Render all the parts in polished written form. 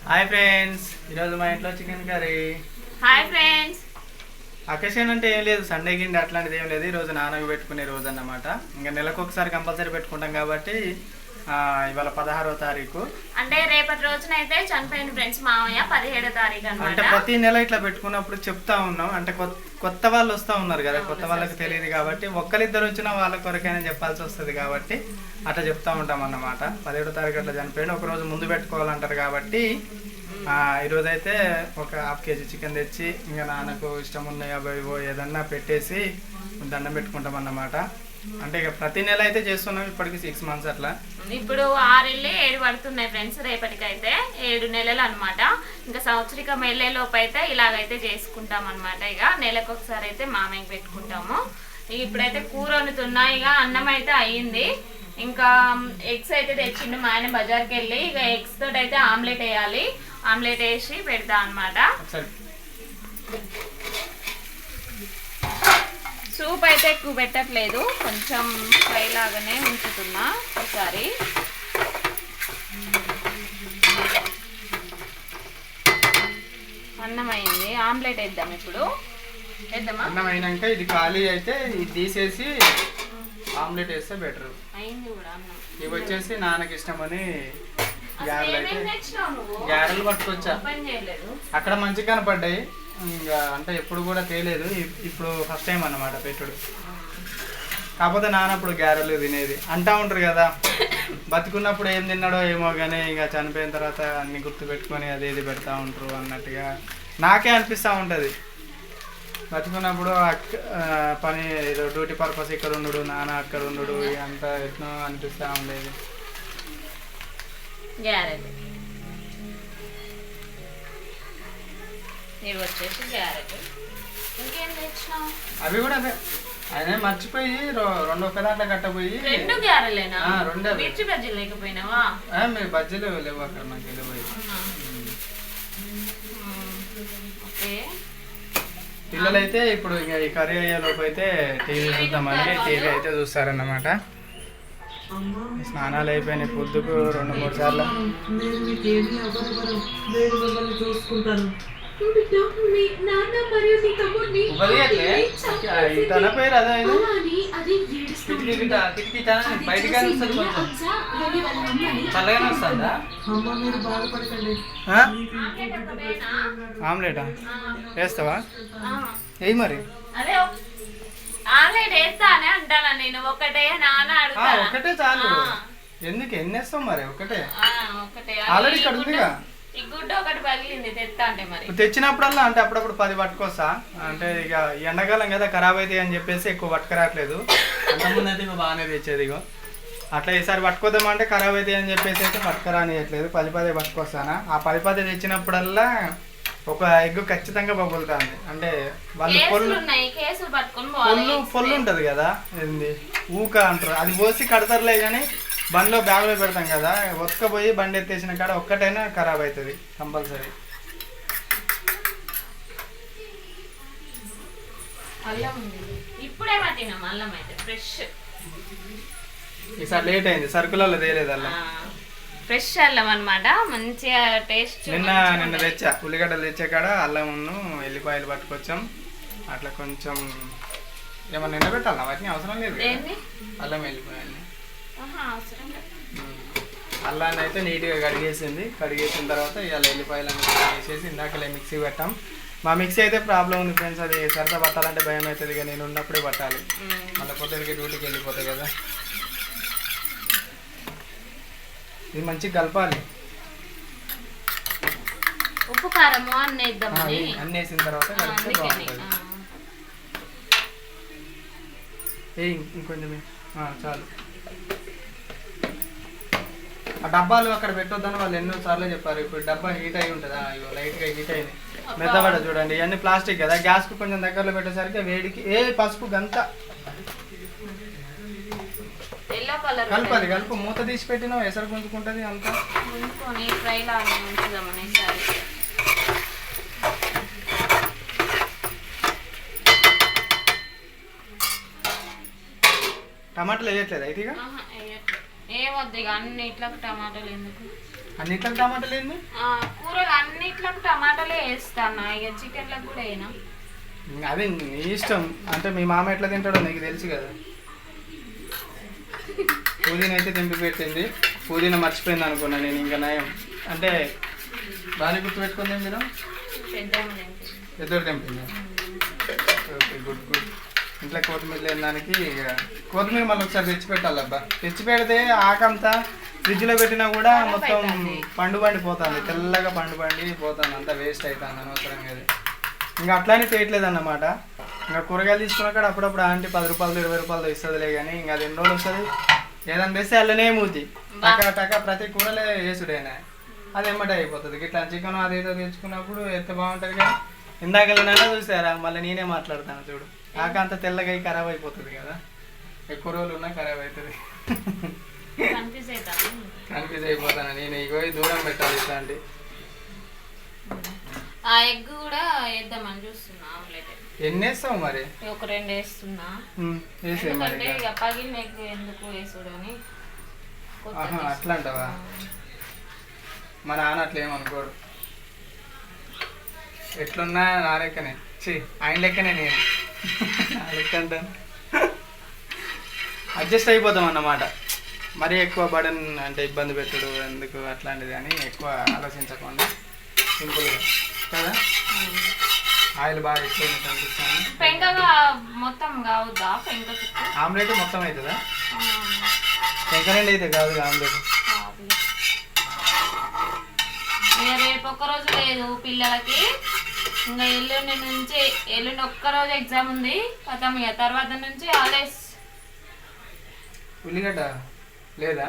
Hi friends, ఈరోజు మా ఇంట్లో chicken curry. Hi friends. Occasion అంటే ఏం లేదు, సండే గిండి అట్లాంటిది ఏం లేదు. ఈరోజు నాన్నకు పెట్టుకునే రోజు అన్నమాట. ఇంకా నెలకు ఒకసారి కంపల్సరీ పెట్టుకుంటాం కాబట్టి ఇవాళ 16వ తారీఖు అంటే రేపటి రోజునైతే చనిపోయిన ఫ్రెండ్స్ మామయ్య 17వ తారీఖు అంటే అన్నమాట. ప్రతి నెల ఇట్లా పెట్టుకున్నప్పుడు చెప్తా ఉన్నాం. అంటే కొత్త వాళ్ళు వస్తూ ఉన్నారు కదా, కొత్త వాళ్ళకి తెలియదు కాబట్టి ఒక్కరిద్దరు వచ్చినా వాళ్ళ కొరకైనా చెప్పాల్సి వస్తుంది కాబట్టి అట్లా చెప్తా ఉంటాం అన్నమాట. 17వ తారీఖు అట్లా చనిపోయిన ఒక రోజు ముందు పెట్టుకోవాలంటారు కాబట్టి ఈరోజు అయితే ఒక ½ కేజీ చికెన్ తెచ్చి ఇంకా నాన్నకు ఇష్టం ఉన్నాయి అవి ఏదన్నా పెట్టేసి దండం పెట్టుకుంటాం అన్నమాట. అంటే ఇక ప్రతి నెల అయితే చేస్తున్నాం ఇప్పటికి 6 months అట్లా. ఇప్పుడు 6 వెళ్ళి 7 పడుతున్నాయి ఫ్రెండ్స్. రేపటికైతే 7 నెలలు అనమాట. ఇంకా సంవత్సరికం వెళ్ళే లోపు అయితే ఇలాగైతే చేసుకుంటాం అనమాట. ఇక నెలకు ఒకసారి అయితే మామయ్యకి పెట్టుకుంటాము. ఇప్పుడైతే కూర వండుతున్నా. ఇక అన్నం అయితే అయ్యింది. ఇంకా ఎగ్స్ అయితే తెచ్చిండు మా ఆయన బజార్కి వెళ్ళి. ఇక ఎగ్స్ తోటి అయితే ఆమ్లెట్ వేయాలి. ఆమ్లెట్ వేసి పెడతా అనమాట. సూప్ అయితే ఎక్కువ పెట్టట్లేదు, కొంచెం ఫ్రై లాగానే ఉంచుతున్నా. ఒకసారి అన్నం అయింది, ఆమ్లెట్ వేద్దాం. ఇప్పుడు వేద్దామా? అన్నం అయినాక ఇది ఖాళీ అయితే ఇది తీసేసి ఆమ్లెట్ వేస్తే బెటర్. అయింది కూడా అన్నం. ఇవి వచ్చేసి నాన్నకి ఇష్టమని గ్యారెలు అయితే గ్యారెలు గ్యారెలు పట్టుకొచ్చా. అక్కడ మంచిగా కనపడ్డాయి. ఇంకా అంటే ఎప్పుడు కూడా తేలేదు, ఇప్పుడు ఫస్ట్ టైం అన్నమాట పెట్టుడు. కాకపోతే నాన్నప్పుడు గ్యారెలు తినేది అంటా ఉంటారు కదా, బతుకున్నప్పుడు ఏం తిన్నాడో ఏమో కానీ ఇక చనిపోయిన తర్వాత అన్ని గుర్తు పెట్టుకొని అది ఇది పెడతా ఉంటారు అన్నట్టుగా నాకే అనిపిస్తూ ఉంటుంది. బతుకున్నప్పుడు పని ఏదో డ్యూటీ పర్పస్ ఇక్కడ ఉండడు, నాన్న అక్కడ ఉండడు, అంతా ఎట్నో అనిపిస్తూ ఉండేది. గ్యారెలు ఇవి వచ్చేసి గ్యారెలు. ఇంకేం తెచ్చినావు? అవి కూడా అదే ఆయన మర్చిపోయి రెండో పెదాట్ల కట్టపోయి 2 గ్యారెలేనా? 2 మిర్చి బజ్జీలు లేకపోయినావా? మీరు బజ్జీలు లేవు అక్కడ నాకు వెళ్ళిపోయి. ఓకే, పిల్లలైతే ఇప్పుడు ఇక ఈ కర్రీ అయ్యే లోపు అయితే టీవీ చూద్దామని టీవీ అయితే చూస్తారన్నమాట. స్నానాలు అయిపోయినాయి పొద్దుకు 2-3 సార్లు. తన పేరు అదే బయటికి చల్లగానే వస్తుందా ఆమ్లెటా? వేస్తావా? ఏ మరి అదే ఆమ్లెట్ వేస్తా అని అంటాను నేను. ఒకటే నాన్న అడుగుతా. ఒకటే చాలు, ఎందుకు ఎన్ని వేస్తాం మరి? ఒకటే ఒకటే ఆల్రెడీ ఇక్కడ ఉందిగా. ఈ గుడ్డ ఒకటి పగిలింది తెస్తా అంటే మరి తెచ్చినప్పుడల్లా అంటే అప్పుడప్పుడు 10 పట్టుకొస్తా. అంటే ఇక ఎండాకాలం కదా ఖరాబ్ అవుతాయి అని చెప్పేసి ఎక్కువ పట్టుకురావట్లేదు. అంతకుముందు అయితే ఇక బాగానే తెచ్చేది. ఇగో అట్లా ఈసారి పట్టుకోదామంటే ఖరాబ్ అవుతాయి అని చెప్పేసి అయితే పట్టుకురానియట్లేదు. 10 పట్టుకొస్తానా. ఆ 10 తెచ్చినప్పుడల్లా ఒక ఎగ్ ఖచ్చితంగా పగులుతుంది. అంటే వాళ్ళు పొల్లు ఉంటుంది కదా, ఏంది ఊక అంటారు, అది పోసి కడతారులే కానీ బండిలో బ్యాగ్లో పెడతాం కదా, ఒక్కపోయి బండి ఎత్తేసిన కాడ ఒక్కటైనా ఖరాబ్ అవుతుంది కంపల్సరీ. ఇప్పుడే పట్టినాం అల్లం అయితే ఫ్రెష్. ఈసారి లేట్ అయింది, సరుకులలో తేలేదు అల్లం. ఫ్రెష్ అల్లం అనమాట, మంచిగా టేస్ట్. నిన్న తెచ్చా ఉల్లిగడ్డలు తెచ్చే కాడ అల్లం ఎల్లిపాయలు పట్టుకొచ్చాం. అట్లా కొంచెం ఏమన్నా నిన్న పెట్టాలా? వాటిని అవసరం లేదు, అల్లం ఎల్లిపాయలు. అల్లాన్ని అయితే నీట్గా కడిగేసిన తర్వాత ఇవాళ ఎల్లిపాయలు అన్నీ వేసేసి ఇందాకలే మిక్సీ పెట్టాం. మా మిక్సీ అయితే ప్రాబ్లం ఉంది ఫ్రెండ్స్, అది సరదా పట్టాలంటే భయం అవుతుంది. ఇక నేను ఉన్నప్పుడే పట్టాలి, మళ్ళీ పొద్దుడికి డ్యూటీకి వెళ్ళిపోతాయి కదా. ఇది మంచిగా కలపాలి. ఉప్పు కారము అన్నీ వేసిన తర్వాత కలిపితే బాగుంటుంది. ఇంకొంచెం చాలు. ఆ డబ్బాలు అక్కడ పెట్టొద్దని వాళ్ళు ఎన్నో సార్లు చెప్పారు. ఇప్పుడు డబ్బా హీట్ అయి ఉంటుందా? లైట్గా హీట్ అయింది, మెత్తబడ చూడండి. ఇవన్నీ ప్లాస్టిక్ కదా, గ్యాస్కు కొంచెం దగ్గరలో పెట్టేసరికి వేడికి పసుపు గంత కలుపు మూత తీసి పెట్టినా ఎసరు గుంజుకుంటుంది అంతా. టమాటాలు వేయట్లేదు అయితే? ఇక ఏమొద్దు ఇక అన్నిట్లకు టమాటాలు ఎందుకు? అన్నిట్లకు టమాటాలు ఏంది? కూర కూరలు అన్నిట్లో టమాటాలే వేస్తాను, ఇక చికెన్లకు కూడా వేయను. అది నీ ఇష్టం. అంటే మీ మామ ఎట్లా తింటాడో నీకు తెలుసు కదా. పుదీనా అయితే తెంపి పెట్టింది. పుదీనా మర్చిపోయింది అనుకున్నా నేను. ఇంకా నయం అంటే బాగా గుర్తుపెట్టుకుంది మీరు. పెద్దోడు తెంపింది. Okay, good good. ఇంట్లో కొత్తిమీర లేని దానికి ఇక కొత్తిమీర మళ్ళీ ఒకసారి తెచ్చి పెట్టాలబ్బా. తెచ్చి పెడితే ఆకంతా ఫ్రిడ్జ్లో పెట్టినా కూడా మొత్తం పండిపోతుంది, తెల్లగా పండిపోతుంది, అంతా వేస్ట్ అవుతుంది అనవసరంగా. అది ఇంకా అట్లానే చేయట్లేదు అన్నమాట. ఇంకా కూరగాయలు తీసుకున్నాక అప్పుడప్పుడు ఆంటీ 10 రూపాయలు 20 రూపాయలు ఇస్తుందిలే, కానీ ఇంకా అది ఎన్ని రోజులు వస్తుంది. ఏదైనా వేస్తే అల్లనే మూతి టకా ప్రతి కూరలే వేసుడైనా అది ఎమ్మటే అయిపోతుంది. ఇట్లా చికెన్ అదేదో తెచ్చుకున్నప్పుడు ఎంత బాగుంటుంది. కానీ ఇందాకలైనా చూసారా, మళ్ళీ నేనే మాట్లాడతాను చూడు. అంత తెల్లగా ఖరాబ్ అయిపోతుంది కదా, ఎక్కువ రోజులు ఉన్నా ఖరాబ్ అవుతుంది. కన్ఫ్యూజ్ అయిపోతాను నేను. ఇగో దూరం పెట్టాలి ఇట్లాంటి. ఆ ఎగ్ కూడా వేద్దామని చూస్తున్నా. ఆమ్లెట్ ఎన్ని వేస్తావు మరి? ఒక 2 వేస్తున్నా. ఎందుకంటే ఇక పగిలిన ఎగ్ ఎందుకు వేసుడు అని. అట్లా అంటావా? మా నాన్న అట్లా ఏమనుకోడు. ఎట్లున్నా నా లెక్కనే, ఆయన లెక్కనే నేను. నా లెక్క అంటాను. అడ్జస్ట్ అయిపోతాం అన్నమాట. మరీ ఎక్కువ బర్డన్ అంటే ఇబ్బంది పెట్టడు ఎందుకు అట్లాంటిది అని ఎక్కువ ఆలోచించకుండా సింపుల్గా కదా. ఆయిల్ బాగా ఎక్కువ అనిపిస్తాను. పెంకగా మొత్తం కావద్దా? పెంక ఆమ్లెట్ మొత్తం అవుతుందా? పెంక నుండి అయితే కాదు ఆమ్లెట్. రేపు ఒక్కరోజు లేదు పిల్లలకి. ఇంకా ఎల్లుండి ఒక్కరోజు ఎగ్జామ్ ఉంది కథం. ఇక తర్వాత నుంచి హాలిడేస్. ఉల్లిగడ్డ లేదా?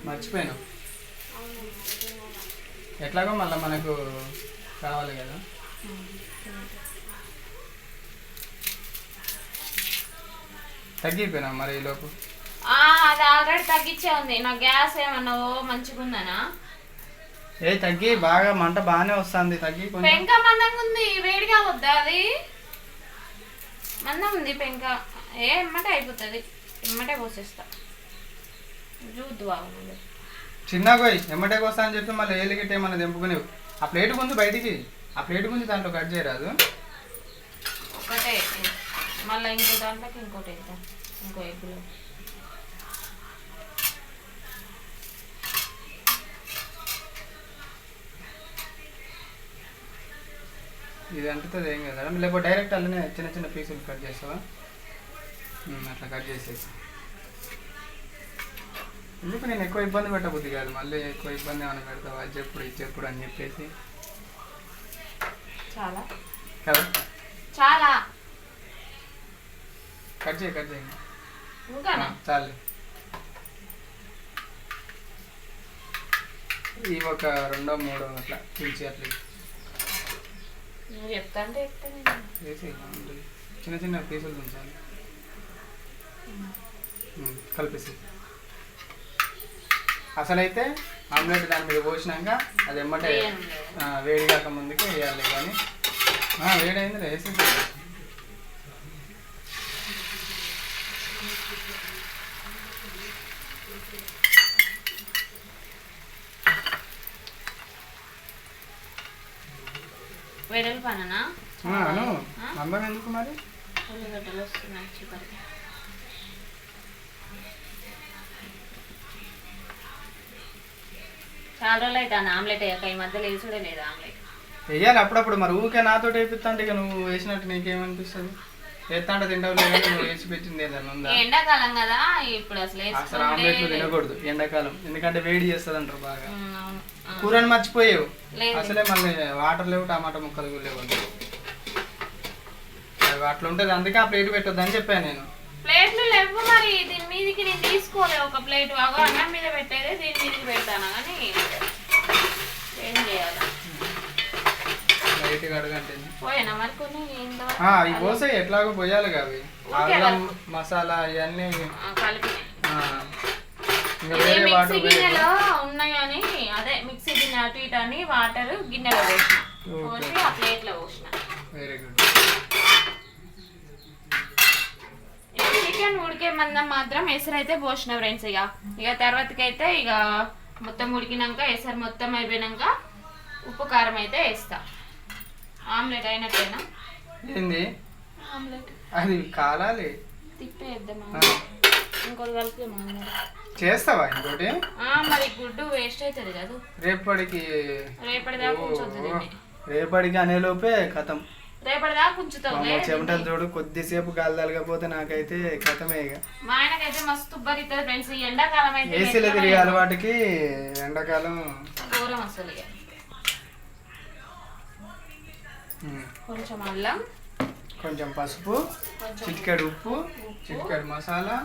మర్చిపోయాను. ఎట్లాగో మళ్ళీ మనకు కావాలి కదా. తగ్గిపోయినా మరి ఈలోపు. అది ఆల్రెడీ తగ్గించే ఉంది. నా గ్యాస్ ఏమన్నా మంచిగా ఉందనా? తగ్గి బాగా మంట బాగానే వస్తుంది. తగ్గి పెంక మందంగా ఉంది, వేడిగా వద్దా? అది మందం ఉంది పెంక. ఎమ్మటే అయిపోతుంది, ఎమ్మటే పోసేస్తా. చూద్దు బాగుంది. చిన్నగా ఎమ్మటే కోస్తా అని చెప్పి మళ్ళీ ఏలిగిట్టే ఏమన్నా తెంపుకునేవి. ఆ ప్లేట్ గుంజి బయటికి, ఆ ప్లేట్ గుంజి దాంట్లో కట్ చేయరాదు. ఒకటే మళ్ళీ ఇంకో దాంట్లోకి ఇంకోటి వేద్దాం, ఇంకో ఎగ్గులో. ఇది అంటుతుంది ఏం కదా, లేకపోతే డైరెక్ట్ అలానే చిన్న చిన్న పీసులు కట్ చేస్తావా? అట్లా కట్ చేసేసి. ఎందుకు నేను ఎక్కువ ఇబ్బంది పెట్టబుద్ది కాదు, మళ్ళీ ఎక్కువ ఇబ్బంది ఏమైనా పెడతావా అది చెప్పుడు ఇది చెప్పుడు అని చెప్పేసి. చాలా కదా, చాలా కట్ చేయి ఇంకా చాలు. ఇవి ఒక 2 3 అట్లా పిలిచి అట్లా చెప్తా అంటే వేసి చిన్న చిన్న పీసులు ఉంచాలి, కలిపేసి. అసలైతే ఆమ్లెట్ దాని మీద పోసినాక అది ఎమ్మటే వేడి కాక ముందుకే వేయాలి. కానీ వేడైంది వేసి వేడలు పననా అందం ఎందుకు మరి? ఉల్లిగడ్డలు వస్తున్నాయి చికెన్. చాలా రోజులు అయితే ఆమ్లెట్ అయ్యాక ఈ మధ్యలో వేసుడే లేదు ఆమ్లెట్. వేయాలి అప్పుడప్పుడు. మరి ఊరికే నాతో వేపిస్తా అంటే ఇక నువ్వు వేసినట్టు నీకేమనిపిస్తుంది? వేస్తా అంటే తింటావు లేదు, నువ్వు వేసి పెట్టింది ఏదన్నా ఉందా? ఎండాకాలం కదా ఇప్పుడు అసలు ఆమ్లెట్లు తినకూడదు ఎండాకాలం, ఎందుకంటే వేడి చేస్తుంది అంటారు బాగా. కూరని మర్చిపోయావు అసలే, మళ్ళీ వాటర్ లేవు, టమాటా ముక్కలు లేవు, అట్లా ఉంటుంది. అందుకే ఆ ప్లేట్ పెట్టొద్దు అని చెప్పాను నేను. ప్లేట్లు లేవు మరి, దీని మీదకి నేను తీసుకోలే ఒక ప్లేట్. అగో అన్నం మీద పెట్టేది దీని మీదకి పెడతాను, కానీ ఏం చేయాలి? లైట్గా అడగంటే పోయానా మరి కొన్ని అవి పోసాయి, ఎట్లాగో పోయాలి అవి. అల్లం మసాలా ఇవన్నీ కలిపి వేరే మిక్సీ వాటర్ గిన్నెలో ఉన్నాయి అని, అదే మిక్సీ గిన్నె అటు ఇటు అని వాటర్ గిన్నెలో పోసిన, పోసి ఆ ప్లేట్లో పోసిన. Very good. చికెన్ ఉడికే మందం మాత్రం ఎసరు అయితే పోసిన ఫ్రెండ్స్. ఇక తర్వాతకి అయితే ఇక మొత్తం ఉడికినాక ఎసరు మొత్తం అయిపోయినాక ఉప్పు కారం అయితే వేస్తా. ఆమ్లెట్ అయినట్టేనా? ఏంది ఆమ్లెట్ అది కాలాలి, తిప్పేద్దామా? ఇంకోటి కలిపి చేస్తావా ఇంకోటి? మరి గుడ్డు వేస్ట్ అవుతుంది కదా రేపటికి. రేపటిదాకా ఉంచొద్దు దీన్ని. రేపటికి అనేలోపే కథం. రేపటిదాకా ఉంచుతావు. చెమటలు చూడు, కొద్దిసేపు గాలి తలగపోతే నాకైతే కథమే. ఇక మా ఆయనకైతే మస్తు ఉబ్బరిస్తుంది ఫ్రెండ్స్. ఈ ఎండాకాలం అయితే ఏసీలో తిరిగే అలవాటుకి ఎండాకాలం దూరం అసలు. ఇక కొంచెం అల్లం, కొంచెం పసుపు, చిటికెడు ఉప్పు, చిటికెడు మసాలా,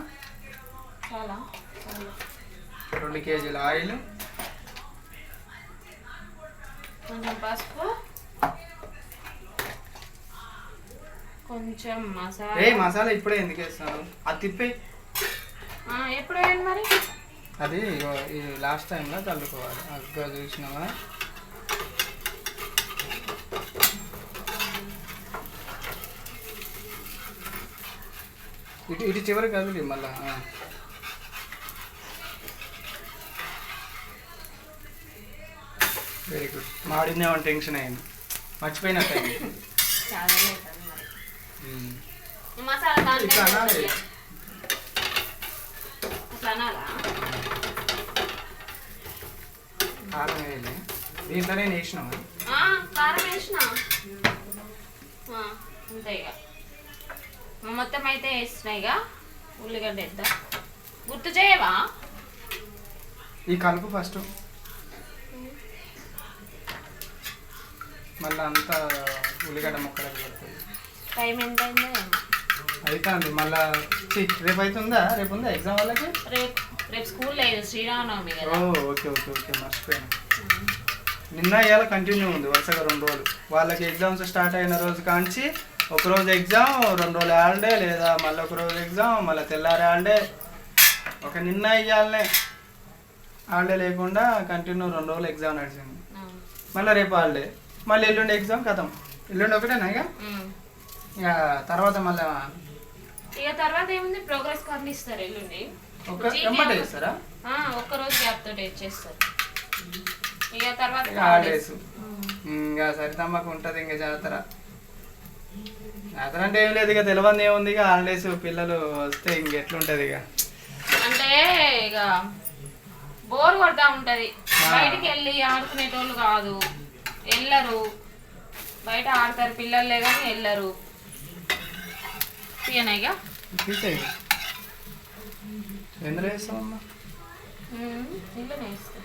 చాలా 2 కేజీల ఆయిల్, కొంచెం పసుపు, కొంచెం మసాలా. మసాలా ఇప్పుడే ఎందుకు వేస్తాను? అది తిప్పి ఎప్పుడు వేయండి మరి. అది ఈ లాస్ట్ టైంలో చల్లుకోవాలి. అగ్గా చూసినావా? ఇటు చివరి కదిలి మళ్ళా. Very good. మాడిందేమని టెన్షన్ అయింది, మర్చిపోయినట్టు అయింది. మసాలా ఇట్లా అనాలి. కారం వేయాలి. దీంట్లో నేను వేసినావా? కారం వేసిన అంతే. ఇక మొత్తం అయితే వేస్తున్నాయి. ఇక ఉల్లిగడ్డ వేద్దాం. గుర్తు చేయవా? ఈ కలుపు ఫస్ట్, మళ్ళీ అంతా ఉల్లిగడ్డ ముక్కలు పడుతుంది. టైం ఎంత అయిందో అవుతుంది మళ్ళా. రేపు అవుతుందా? రేపు ఉందా ఎగ్జామ్ వాళ్ళకి? రేపు స్కూల్ లేదు, శ్రీరామనవమి కదా. ఓకే ఓకే ఓకే, మర్చిపోయాను. నిన్న ఇవాళ కంటిన్యూ ఉంది వరుసగా 2 రోజులు. వాళ్ళకి ఎగ్జామ్స్ స్టార్ట్ అయిన రోజు కాంచి ఒకరోజు ఎగ్జామ్, 2 రోజులు హాలిడే, లేదా మళ్ళీ ఒక రోజు ఎగ్జామ్, మళ్ళీ తెల్లారి హాలిడే. ఒక నిన్న ఇవ్వాలనే హాలిడే లేకుండా కంటిన్యూ 2 రోజులు ఎగ్జామ్ నడిచింది. మళ్ళీ రేపు హాలిడే, మళ్ళీ ఎల్లుండి ఎగ్జామ్ కథం. ఎల్లుండి ఒకటేనా? ఇక తర్వాత మళ్ళీ తర్వాత ఏముంది, ప్రోగ్రెస్ కార్డులు ఇస్తారు ఎల్లుండి. ఎమ్మటే ఇస్తారా? ఒక్కరోజు గ్యాప్ తోటి ఇచ్చేస్తారు. ఇక తర్వాత హాలిడేస్. ఇంకా సరితమ్మకు ఉంటుంది ఇంకా జాతర. జాతర అంటే ఏం లేదు, ఇక తెలియదు ఏముంది. ఇక హాలిడేస్ పిల్లలు వస్తే ఇంకెట్లుంటది. ఇక అంటే ఇక బోర్ కొడతా ఉంటది. బయటికి వెళ్ళి ఆడుకునేటోళ్ళు కాదు, వెళ్ళరు. బయట ఆడతారు పిల్లలే కానీ వెళ్ళరు. తీయనాయిగా ఎందులో వేస్తామమ్మా? ఇంట్లోనే వేస్తా.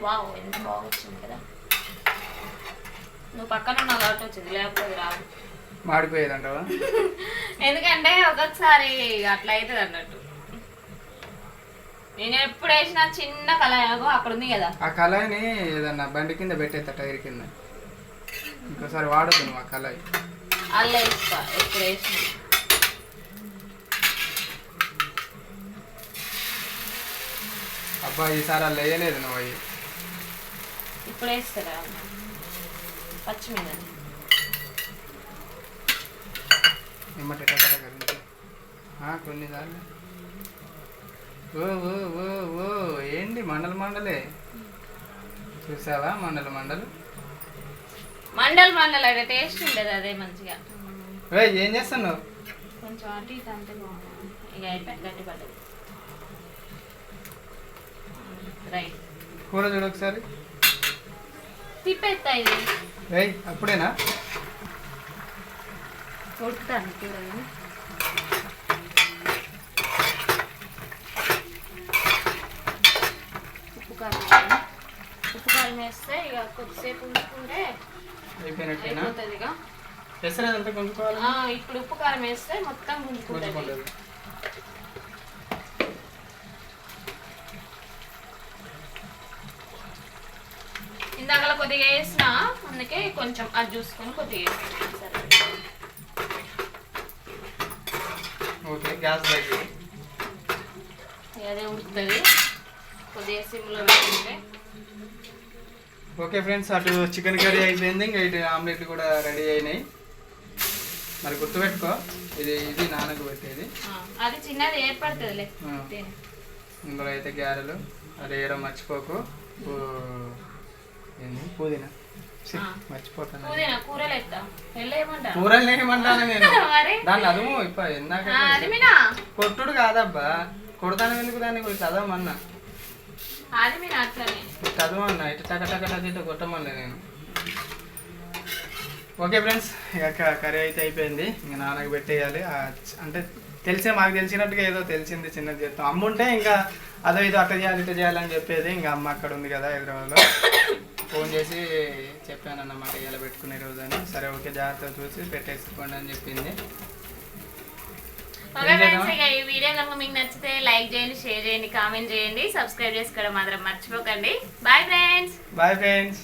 వావ్, ఎంత బాగా వచ్చింది కదా. నువ్వు పక్కన ఉన్నావు కాబట్టి వచ్చింది, లేకపోతే రాదు. మాడిపోయేదంటావా? ఎందుకంటే ఒక్కొక్కసారి అట్లా అవుతుంది అన్నట్టు. నేను ఎప్పుడు వేసినా చిన్న కళాయిగో అక్కడ ఉంది కదా, ఆ కళాయిని ఏదన్నా బండి కింద పెట్టేస్తా, టైర్ కింద. ఇంకోసారి వాడద్దు నువ్వు ఆ కళాయి. అల్లే వేస్తా ఎప్పుడు వేసిన. అబ్బా ఈసారి అల్ల వేయలేదు నువ్వు. అవి ఇప్పుడు వేస్తారా పచ్చిమిర్చి ఎమ్మటే కొన్ని దాన్ని. ఓ ఓ ఓ ఓ ఏంటి మండలే చూసావా? మండలు మండలు అయితే టేస్ట్ ఉండదు. అదే మంచిగా. ఏం చేస్తున్నావు? కొంచెం అటు ఇటు అంతే బాగుంది. ఇక అయిపోయి గట్టి పడ్డది. రైట్, కూర చూడు ఒకసారి. తిప్పేస్తా ఇది. అప్పుడేనా కొట్టుతాను కూర. ఉప్పు కారం వేస్తే ఇక కొద్దిసేపు ఉంచుకుంటే అయిపోయినట్టేనా? అయిపోతుంది. ఇక పెసరేదంతా కొనుక్కోవాలి. ఇప్పుడు ఉప్పు కారం వేస్తే మొత్తం గుంజుకుంటుంది. ఇందాక కొద్దిగా వేసిన, అందుకే కొంచెం అది చూసుకొని కొద్దిగా వేసుకున్నాను. సరే, ఓకే. గ్యాస్ దగ్గర అదే ఉడుకుతుంది. కొద్దిగా సిమ్లో పెట్టుకుంటే. ఓకే ఫ్రెండ్స్, అటు చికెన్ కర్రీ అయిపోయింది, ఇంకా ఇటు ఆమ్లెట్లు కూడా రెడీ అయినాయి. మరి గుర్తుపెట్టుకో, ఇది నాన్నకు పెట్టేది. అది చిన్నది ఏర్పడుతుందిలే. ఇందులో అయితే గ్యారెలు అది వేయడం మర్చిపోకు. ఏంది పుదీనా మర్చిపోతాను. పుదీనా కూరలు ఎత్తా వెళ్ళేయమంటా కూరలు ఏమంటాను నేను మరి దాన్ని అదుము ఇప్పుడు ఇందాక అది మీనా కొట్టుడు కాదబ్బా, కొడతాను ఎందుకు దాన్ని ఇట్లా చదవమన్నా, అది మీనా అట్లనే చదవమన్నా ఇటు టక టక టక ఇటు కొట్టమన్నా నేను. ఓకే ఫ్రెండ్స్, ఇక కర్రీ అయితే అయిపోయింది. ఇంకా నాన్నకి పెట్టేయాలి. అంటే మాకు తెలిసినట్టుగా ఏదో తెలిసింది చిన్నది చేస్తాం. అమ్మ ఉంటే ఇంకా అదో ఇదో అట్ట చేయాలి ఇట్ట చేయాలని చెప్పేది. ఇంకా అమ్మ అక్కడ ఉంది కదా హైదరాబాద్లో, ఫోన్ చేసి చెప్పాను అన్నమాట ఇలా పెట్టుకునే రోజు అని. సరే ఓకే జాగ్రత్తగా చూసి పెట్టేసుకోండి అని చెప్పింది. ఓకే ఫ్రెండ్స్, ఇక ఈ వీడియో కనుక మీకు నచ్చితే లైక్ చేయండి, షేర్ చేయండి, కామెంట్ చేయండి, సబ్స్క్రైబ్ చేసుకోవడం మాత్రం మర్చిపోకండి. Bye friends. Bye friends.